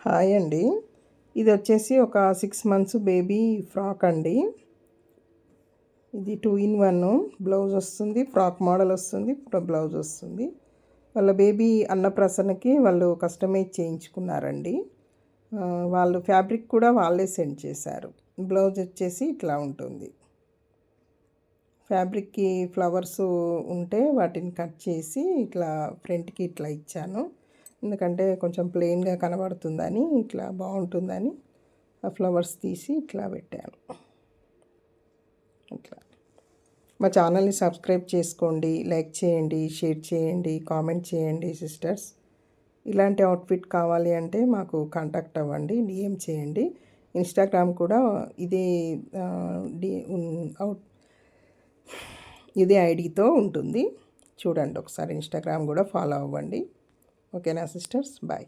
Hi అండి. ఇది వచ్చేసి ఒక 6 మంత్స్ బేబీ ఫ్రాక్ అండి. ఇది 2 in 1 బ్లౌజ్ వస్తుంది, ఫ్రాక్ మోడల్ వస్తుంది, బ్లౌజ్ వస్తుంది. వాళ్ళ బేబీ అన్నప్రాసనకి వాళ్ళు కస్టమైజ్ చేయించుకున్నారండి. వాళ్ళు ఫ్యాబ్రిక్ కూడా వాళ్ళే సెండ్ చేశారు. బ్లౌజ్ వచ్చేసి ఇట్లా ఉంటుంది. ఫ్యాబ్రిక్కి ఫ్లవర్స్ ఉంటే వాటిని కట్ చేసి ఇట్లా ఫ్రంట్కి ఇట్లా ఇచ్చాను. ఎందుకంటే కొంచెం ప్లెయిన్గా కనబడుతుందని, ఇట్లా బాగుంటుందని ఆ ఫ్లవర్స్ తీసి ఇట్లా పెట్టాను. ఇట్లా మా ఛానల్ని సబ్స్క్రైబ్ చేసుకోండి, లైక్ చేయండి, షేర్ చేయండి, కామెంట్ చేయండి సిస్టర్స్. ఇలాంటి అవుట్ఫిట్ కావాలి అంటే మాకు కాంటాక్ట్ అవ్వండి, డిఎం చేయండి. ఇన్స్టాగ్రామ్ కూడా ఇదే ఐడితో ఉంటుంది. చూడండి ఒకసారి, ఇన్స్టాగ్రామ్ కూడా ఫాలో అవ్వండి. ఓకేనా సిస్టర్స్? బాయ్.